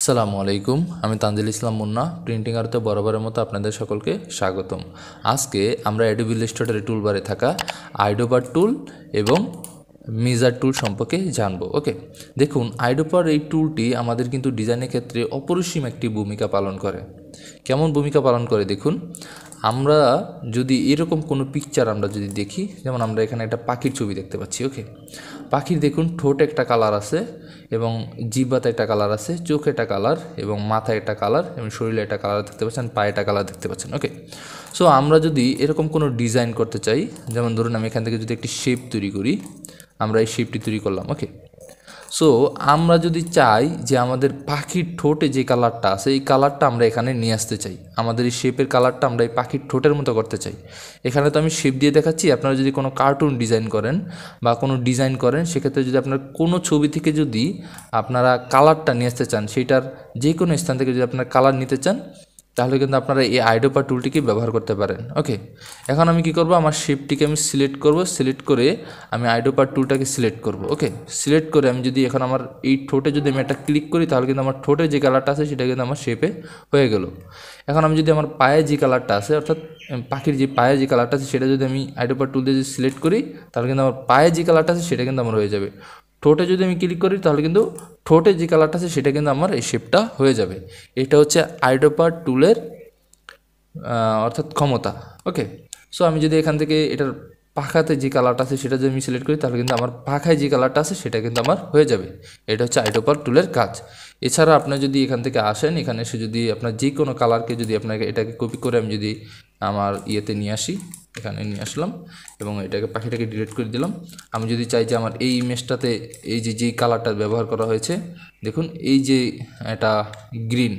আসসালামু আলাইকুম, আমি তানজিল ইসলাম মুন্না। প্রিন্টিং আরতে বরাবরের মতো আপনাদের সকলকে স্বাগতম। আজকে আমরা অ্যাডোবি ইলাস্ট্রেটরের টুলবারে থাকা আইডোপার টুল এবং মিজার টুল সম্পর্কে জানবো। ওকে, দেখুন আইডোপার এই টুলটি আমাদের কিন্তু ডিজাইনের ক্ষেত্রে অপরিসীম একটি ভূমিকা পালন করে। কেমন ভূমিকা পালন করে দেখুন, আমরা যদি এরকম কোনো পিকচার আমরা যদি দেখি, যেমন আমরা এখানে একটা পাখির ছবি দেখতে পাচ্ছি। ওকে, পাখির দেখুন ঠোঁটে একটা কালার আছে এবং জিহ্বাতে একটা কালার আছে, চোখে একটা কালার এবং মাথায় একটা কালার এবং শরীরে একটা কালার দেখতে পাচ্ছেন, পায়ে একটা কালার দেখতে পাচ্ছেন। ওকে, সো আমরা যদি এরকম কোনো ডিজাইন করতে চাই, যেমন ধরুন আমি এখান থেকে যদি একটি শেপ তৈরি করি, আমরা এই শেপটি তৈরি করলাম। ওকে, সো আমরা যদি চাই যে আমাদের পাখির ঠোঁটে যে কালারটা আছে এই কালারটা আমরা এখানে নিয়ে আসতে চাই, আমাদের এই শেপের কালারটা আমরা এই পাখির ঠোঁটের মতো করতে চাই। এখানে তো আমি শেপ দিয়ে দেখাচ্ছি, আপনারা যদি কোনো কার্টুন ডিজাইন করেন বা কোনো ডিজাইন করেন, সেক্ষেত্রে যদি আপনার কোনো ছবি থেকে যদি আপনারা কালারটা নিয়ে আসতে চান, সেইটার যে কোনো স্থান থেকে যদি আপনারা কালার নিতে চান, তাহলে কিন্তু আপনারা এই আইডোপার টুলটিকে ব্যবহার করতে পারেন। ওকে, এখন আমি কি করব, আমার শেপটিকে আমি সিলেক্ট করব, সিলেক্ট করে আমি আইডোপার টুলটাকে সিলেক্ট করব। ওকে, সিলেক্ট করে আমি যদি এখন আমার এই ঠোঁটে যদি আমি একটা ক্লিক করি, তাহলে কিন্তু আমার ঠোঁটে যে কালারটা আছে সেটা কিন্তু আমার শেপে হয়ে গেল। এখন আমি যদি আমার পায়ে যে কালারটা আছে, অর্থাৎ পাখির যে পায়ে যে কালারটা আছে সেটা যদি আমি আইডোপার টুল দিয়ে যদি সিলেক্ট করি, তাহলে কিন্তু আমার পায়ে যে কালারটা আছে সেটা কিন্তু আমার হয়ে যাবে। ঠোঁটে যদি আমি ক্লিক করি, তাহলে কিন্তু ঠোঁটে যে কালারটা আছে সেটা কিন্তু আমার এই শেপটা হয়ে যাবে। এটা হচ্ছে আইডোপার টুলের অর্থাৎ ক্ষমতা। ওকে, সো আমি যদি এখান থেকে এটার পাখাতে যে কালারটা আছে সেটা যদি আমি সিলেক্ট করি, তাহলে কিন্তু আমার পাখায় যে কালারটা আছে সেটা কিন্তু আমার হয়ে যাবে। এটা হচ্ছে আইডোপার টুলের কাজ। এছাড়া আপনার যদি এখান থেকে আসেন, এখানে এসে যদি আপনার যে কোনো কালারকে যদি আপনাকে এটাকে কপি করে আমি যদি আমার ইয়েতে নিয়ে আসি, এখানে নিয়ে আসলাম এবং এটাকে পাখিটাকে ডিলিট করে দিলাম। আমি যদি চাই যে আমার এই ইমেজটাতে এই যে যেই কালারটা ব্যবহার করা হয়েছে, দেখুন এই যে এটা গ্রিন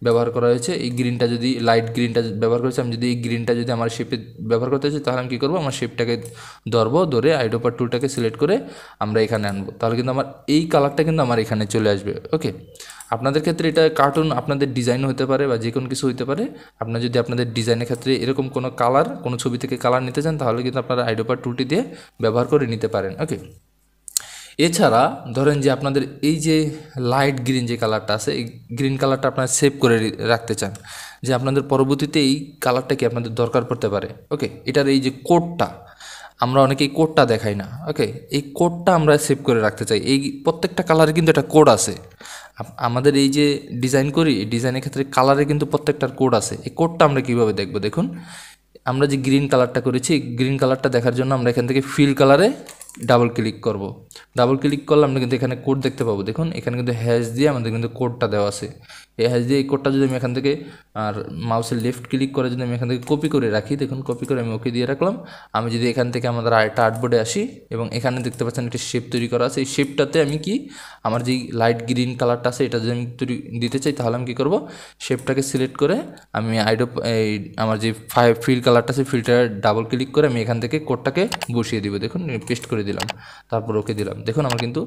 ব্যবহার করা হয়েছে, এই গ্রিনটা যদি লাইট গ্রিনটা ব্যবহার করেছি, আমি যদি এই গ্রিনটা যদি আমার শেপে ব্যবহার করতে চাই, তাহলে আমি কী করবো, আমার শেপটাকে ধরে আইডোপার টুলটাকে সিলেক্ট করে আমরা এখানে আনবো, তাহলে কিন্তু আমার এই কালারটা কিন্তু আমার এখানে চলে আসবে। ওকে, আপনাদের ক্ষেত্রে এটা কার্টুন আপনাদের ডিজাইন হতে পারে বা যে কোনো কিছু হতে পারে। আপনার যদি আপনাদের ডিজাইনের ক্ষেত্রে এরকম কোনো কালার, কোনো ছবি থেকে কালার নিতে চান, তাহলে কিন্তু আপনারা আইডোপার টুলটি দিয়ে ব্যবহার করে নিতে পারেন। ওকে, এছাড়া ধরেন যে আপনাদের এই যে লাইট গ্রিন যে কালারটা আছে, এই গ্রিন কালারটা আপনারা সেভ করে রাখতে চান, যে আপনাদের পরবর্তীতে এই কালারটা কি আপনাদের দরকার পড়তে পারে। ওকে, এটার এই যে কোডটা, আমরা অনেকে এই কোডটা দেখাই না। ওকে, এই কোডটা আমরা সেভ করে রাখতে চাই। এই প্রত্যেকটা কালারে কিন্তু একটা কোড আছে। আমাদের এই যে ডিজাইন করি, এই ডিজাইনের ক্ষেত্রে কালারে কিন্তু প্রত্যেকটার কোড আছে। এই কোডটা আমরা কীভাবে দেখব, দেখুন আমরা যে গ্রিন কালারটা করেছি, গ্রিন কালারটা দেখার জন্য আমরা এখান থেকে ফিল কালারে ডাবল ক্লিক করব। ডাবল ক্লিক করলে আমরা কিন্তু এখানে কোড দেখতে পাবো। দেখুন এখানে কিন্তু হ্যাশ দিয়ে আমাদের কিন্তু কোডটা দেওয়া আছে। এই হ্যাশ দিয়ে এই কোডটা যদি আমি এখান থেকে আর মাউসের লেফট ক্লিক করে যদি আমি এখান থেকে কপি করে রাখি, দেখুন কপি করে আমি ওকে দিয়ে রাখলাম। আমি যদি এখান থেকে আমাদের আরেকটা আর্টবোর্ডে আসি এবং এখানে দেখতে পাচ্ছেন একটা শেপ তৈরি করা আছে, এই শেপটাতে আমি কি আমার যেই লাইট গ্রিন কালারটা আছে এটা যদি আমি দিতে চাই, তাহলে আমি কী করবো, শেপটাকে সিলেক্ট করে আমি এই আমার যে ফিল কালারটা আছে ফিল্টার ডাবল ক্লিক করে আমি এখান থেকে কোডটাকে বসিয়ে দিব। দেখুন পেস্ট করে দিলাম, তারপর ওকে দিলাম। দেখুন আমার কিন্তু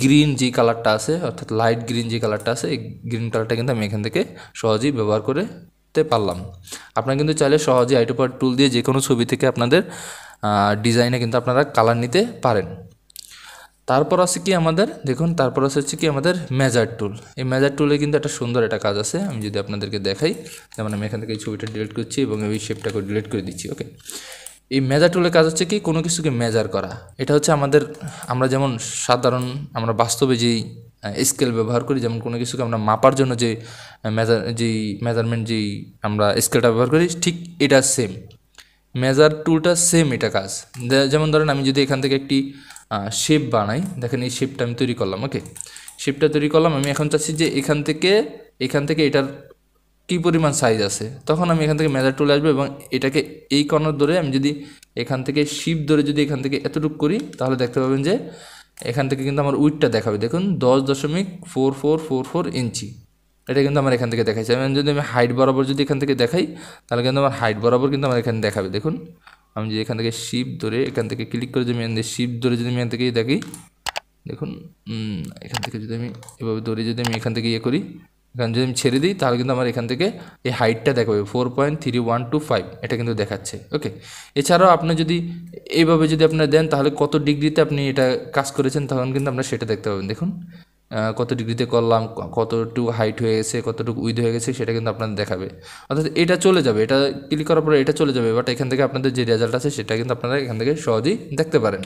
গ্রিন যে কালারটা আছে, অর্থাৎ লাইট গ্রিন যে কালারটা আছে, এই গ্রিন কালারটা কিন্তু আমি এখান থেকে সহজেই ব্যবহার করতে পারলাম। আপনারা কিন্তু চাইলে সহজেই আইডোপার টুল দিয়ে যে কোনো ছবি থেকে আপনাদের ডিজাইনে কিন্তু আপনারা কালার নিতে পারেন। তারপর আছে কি আমাদের, দেখুন তারপর হচ্ছে কি আমাদের মেজার টুল। এই মেজার টুলে কিন্তু একটা সুন্দর একটা কাজ আছে, আমি যদি আপনাদেরকে দেখাই, যেমন আমি এখান থেকে এই ছবিটা ডিলিট করছি এবং এই শেপটাকে ডিলিট করে দিচ্ছি। ওকে, এই মেজার টুলের কাজ হচ্ছে কি, কোনো কিছুকে মেজার করা। এটা হচ্ছে আমরা যেমন সাধারণ আমরা বাস্তবে যেই স্কেল ব্যবহার করি, যেমন কোনো কিছুকে আমরা মাপার জন্য যে মেজারমেন্ট যেই আমরা স্কেলটা ব্যবহার করি, ঠিক এটা সেম মেজার টুলটা সেম এটা কাজ। যেমন ধরেন আমি যদি এখান থেকে একটি শেপ বানাই, দেখেন এই শেপটা আমি তৈরি করলাম। ওকে, শেপটা তৈরি করলাম, আমি এখন চাচ্ছি যে এখান থেকে এটার কী পরিমাণ সাইজ আছে, তখন আমি এখান থেকে মেজার টুল আসবে এবং এটাকে এই কর্নার ধরে আমি যদি এখান থেকে শিপ ধরে যদি এখান থেকে এতটুকু করি, তাহলে দেখতে পাবেন যে এখান থেকে কিন্তু আমার উইডটা দেখাবে। দেখুন 10.4444 ইঞ্চি, এটা কিন্তু আমার এখান থেকে দেখাইছে। আমি যদি আমি হাইট বরাবর যদি এখান থেকে দেখাই, তাহলে কিন্তু আমার হাইট বরাবর কিন্তু আমার এখানে দেখাবে। দেখুন আমি যদি এখান থেকে শিপ ধরে এখান থেকে ক্লিক করে যদি আমি শিপ ধরে যদি আমি এখান থেকে দেখি, দেখুন এখান থেকে যদি আমি এভাবে ধরে যদি আমি এখান থেকে করি, এখানে যদি আমি ছেড়ে দিই, তাহলে কিন্তু আমার এখান থেকে এই হাইটটা দেখাবে 4.3125, এটা কিন্তু দেখাচ্ছে। ওকে, এছাড়াও আপনি যদি এইভাবে যদি আপনারা দেন, তাহলে কত ডিগ্রিতে আপনি এটা কাজ করেছেন, তখন কিন্তু আপনারা সেটা দেখতে পাবেন। দেখুন কত ডিগ্রিতে করলাম, কতটুকু হাইট হয়ে গেছে, কতটুকু উইথ হয়ে গেছে, সেটা কিন্তু আপনাদের দেখাবে। অর্থাৎ এটা চলে যাবে, এটা ক্লিক করার পরে এটা চলে যাবে, বাট এখান থেকে আপনাদের যে রেজাল্ট আছে সেটা কিন্তু আপনারা এখান থেকে সহজেই দেখতে পারেন।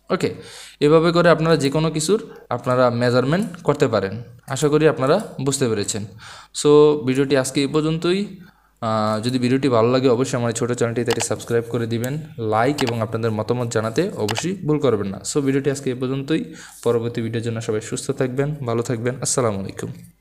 ওকে, এভাবে করে আপনারা যে কোনো কিছুর আপনারা মেজারমেন্ট করতে পারেন। আশা করি আপনারা বুঝতে পেরেছেন। সো ভিডিওটি আজকে এই পর্যন্তই। যদি ভিডিওটি ভালো লাগে অবশ্যই আমার ছোটো চ্যানেলটি তাকে সাবস্ক্রাইব করে দিবেন, লাইক এবং আপনাদের মতামত জানাতে অবশ্যই ভুল করবেন না। সো ভিডিওটি আজকে এই পর্যন্তই। পরবর্তী ভিডিওর জন্য সবাই সুস্থ থাকবেন, ভালো থাকবেন। আসসালামু আলাইকুম।